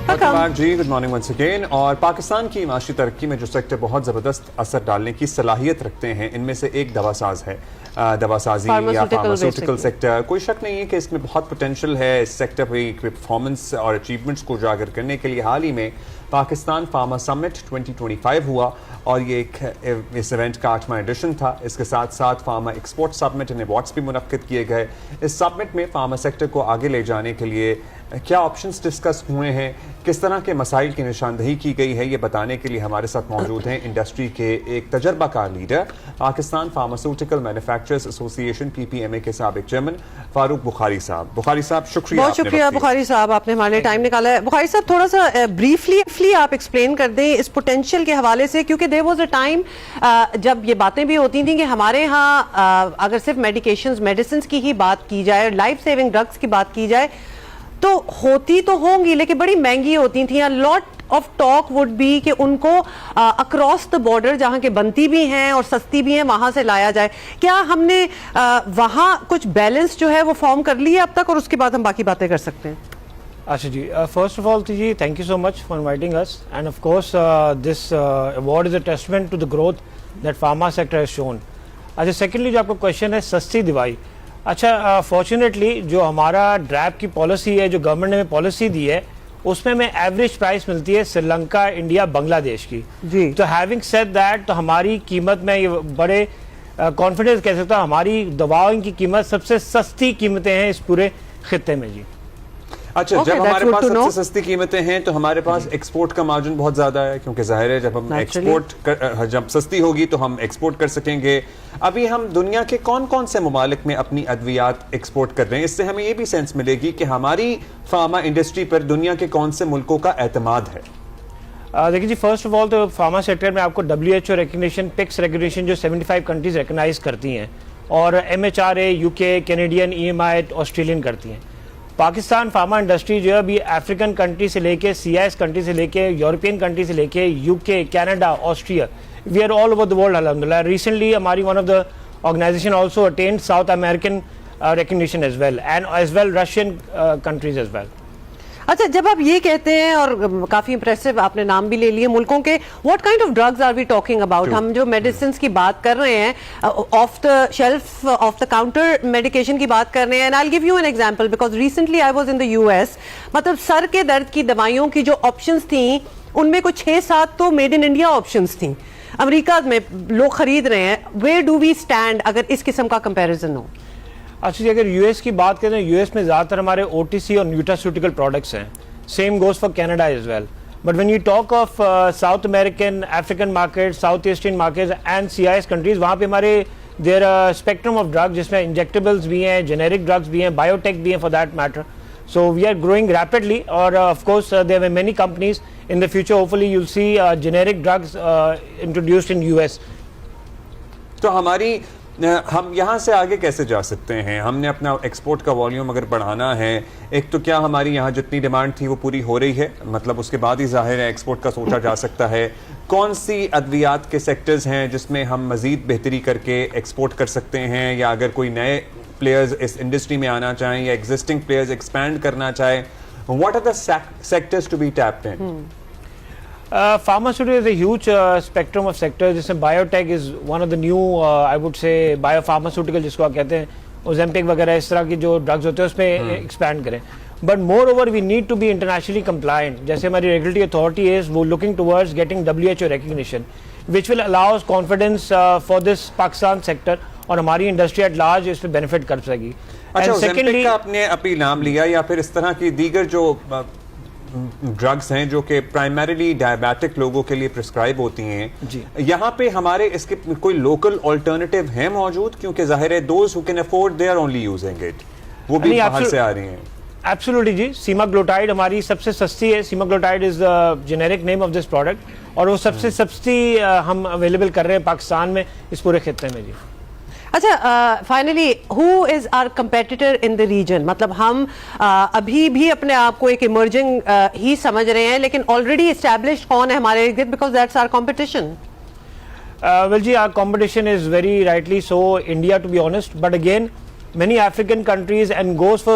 جی good morning once again. اور پاکستان کی معاشی ترقی میں جو سیکٹر بہت زبردست اثر ڈالنے کی صلاحیت رکھتے ہیں ان میں سے ایک دوا ساز ہے. دوا سازی یا فارماسیوٹیکل سیکٹر. کوئی شک نہیں ہے کہ اس میں بہت پوٹینشیل ہے. اس سیکٹر کی پرفارمنس اور اچیومنٹس کو اجاگر کرنے کے لیے حال ہی میں پاکستان فارما سمٹ 2025 ہوا اور یہ ایک اس ایونٹ کا 8واں ایڈیشن تھا. اس کے ساتھ ساتھ pharma export summit and awards بھی منعقد کیے گئے. اس سمٹ میں فارما سیکٹر کو آگے لے جانے کے لیے کیا آپشنز ڈسکس ہوئے ہیں, کس طرح کے مسائل کی نشاندہی کی گئی ہے, یہ بتانے کے لیے ہمارے ساتھ موجود ہیں انڈسٹری کے ایک تجربہ کار لیڈر, پاکستان فارماسیوٹیکل مینوفیکچررز ایسوسی ایشن PPMA کے سابق چیئرمین فاروق بخاری صاحب. بخاری صاحب شکریہ. بہت شکریہ بخاری صاحب, آپ نے ہمارے لیے ٹائم نکالا ہے. بخاری صاحب تھوڑا سا بریفلی آپ ایکسپلین کر دیں اس پوٹینشیل کے حوالے سے, کیونکہ دیر واز اے ٹائم جب یہ باتیں بھی ہوتی تھیں کہ ہمارے ہاں اگر صرف میڈیسنز کی ہی بات کی جائے, لائف سیونگ ڈرگس کی بات کی جائے تو ہوتی تو ہوں گی لیکن بڑی مہنگی ہوتی تھیں. Lot of talk would be کہ ان کو اکراس دا بارڈر جہاں کے بنتی بھی ہیں اور سستی بھی ہیں وہاں سے لایا جائے. کیا ہم نے وہاں کچھ بیلنس جو ہے وہ فارم کر لیا اب تک, اور اس کے بعد ہم باقی باتیں کر سکتے ہیں؟ اچھا جی, فرسٹ آف آل جی thank you so much for inviting us, and of course this award is a testament to the growth that pharma sector has shown. اچھا, سیکنڈلی جو آپ کا کوشچن ہے سستی دوائی, اچھا فارچونیٹلی جو ہمارا ڈریپ کی پالیسی ہے, جو گورنمنٹ نے پالیسی دی ہے, اس میں ہمیں ایوریج پرائس ملتی ہے سری لنکا, انڈیا, بنگلہ دیش کی. جی تو ہیونگ سیڈ دیٹ, تو ہماری قیمت میں یہ بڑے کانفیڈنس کہہ سکتا ہوں ہماری دواؤں کی قیمت سب سے سستی قیمتیں ہیں اس پورے خطے میں. جی اچھا, جب ہمارے پاس سب سے سستی قیمتیں ہیں تو ہمارے پاس ایکسپورٹ کا مارجن بہت زیادہ ہے, کیونکہ ظاہر ہے جب ہم ایکسپورٹ جب سستی ہوگی تو ہم ایکسپورٹ کر سکیں گے. ابھی ہم دنیا کے کون سے ممالک میں اپنی ادویات ایکسپورٹ کر رہے ہیں, اس سے ہمیں یہ بھی سینس ملے گی کہ ہماری فارما انڈسٹری پر دنیا کے کون سے ملکوں کا اعتماد ہے. دیکھیے جی, فرسٹ آف آل تو فارما سیکٹر میں آپ کو WHO ریکگنیشن, PICS ریکگنیشن جو 75 کنٹریز ریکگنائز کرتی ہیں, اور MHRA UK, Canadian, EMI Australian کرتی ہیں. پاکستان فارما انڈسٹری جو ہے ابھی افریقن کنٹری سے لے کے CIS کنٹری سے لے کے یورپین کنٹری سے لے کے UK, Canada, Austria, we are all over the world الحمدللہ. ریسنٹلی ہماری one of the organization also attend South American recognition as well, and as well Russian countries as well. اچھا, جب آپ یہ کہتے ہیں اور کافی امپریسو آپ نے نام بھی لے لیے ملکوں کے, what kind of drugs are we talking about? ہم جو میڈیسنس کی بات کر رہے ہیں, off the shelf off the counter medication کی بات کر رہے ہیں, and I will give you an example because recently I was in the US. مطلب سر کے درد کی دوائیوں کی جو آپشنس تھیں ان میں کچھ 6-7 تو میڈ ان انڈیا آپشنس تھیں, امریکہ میں لوگ خرید رہے ہیں. ویئر ڈو وی اسٹینڈ اگر اس قسم کا کمپیریزن ہو؟ اچھا جی, اگر US کی بات کریں, US میں زیادہ تر ہمارے OTC اور نیوٹراسیوٹیکل پروڈکٹس ہیں. Same goes for Canada as well. But when you talk of South American, African market, South Eastern market and CIS countries, وہاں پہ ہمارے دیر اسپیکٹرم آف ڈرگ جس میں انجیکٹیبلس بھی ہیں, جنیرک ڈرگس بھی ہیں, بایوٹیک بھی ہیں for that matter. So we are growing rapidly, اور of course there are many companies in the future hopefully you will see generic drugs introduced in US. تو ہم یہاں سے آگے کیسے جا سکتے ہیں؟ ہم نے اپنا ایکسپورٹ کا والیوم اگر بڑھانا ہے, ایک تو کیا ہماری یہاں جتنی ڈیمانڈ تھی وہ پوری ہو رہی ہے, مطلب اس کے بعد ہی ظاہر ہے ایکسپورٹ کا سوچا جا سکتا ہے. کون سی ادویات کے سیکٹرز ہیں جس میں ہم مزید بہتری کر کے ایکسپورٹ کر سکتے ہیں, یا اگر کوئی نئے پلیئرز اس انڈسٹری میں آنا چاہیں یا ایگزسٹنگ پلیئرز ایکسپینڈ کرنا چاہیں, what are the sectors to be tapped in? Pharmaceutical is a huge spectrum of sectors. جس میں biotech is one of the new I would say biopharmaceutical جس کو آپ کہتے ہیں, Ozempic وغیرہ اس طرح کی جو ڈرگز ہوتے ہیں اس میں ایکسپینڈ کریں. But moreover we need to be internationally compliant. جیسے ہماری regulatory authority is وہ looking towards getting WHO recognition which will allow us confidence for this Pakistan sector, اور ہماری انڈسٹری ایٹ لارج اس پہ بینیفٹ کر سکے گی. اچھا, Ozempic کا آپ نے ابھی نام لیا, یا پھر اس طرح کی دیگر جو ڈرگز ہیں جو کہ پرائمریلی ڈائبیٹک لوگوں کے لیے پرسکرائب ہوتی ہیں, یہاں پہ ہمارے اس کے کوئی لوکل آلٹرنیٹیو ہیں موجود؟ کیونکہ ظاہر ہے those who can afford they are only using it, وہ بھی باہر سے آ رہی ہیں. ایبسولوٹلی جی, سیماگلوٹائڈ ہماری سب سے سستی ہے. Semaglutide is the generic name of this product, اور وہ سب سے سستی ہم اویلیبل کر رہے ہیں پاکستان میں اس پورے خطے میں. جی اچھا, finally who is our competitor in the region? مطلب ہم ابھی بھی اپنے آپ کو ایک ایمرجنگ ہی سمجھ رہے ہیں, لیکن آلریڈی اسٹیبلشڈ کون ہے ہمارے ارد گرد, because that's our competition. Well, our competition is very rightly so India, to be honest. But again, many African countries and goes for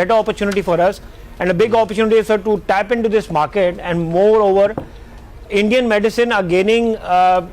better opportunity for us and a big opportunity for to tap into this market, and moreover Indian medicine are gaining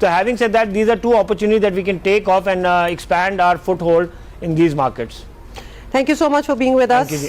So having said that, these are two opportunities that we can take off and expand our foothold in these markets. Thank you so much for being with us, you ji.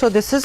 So this is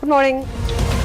Good morning.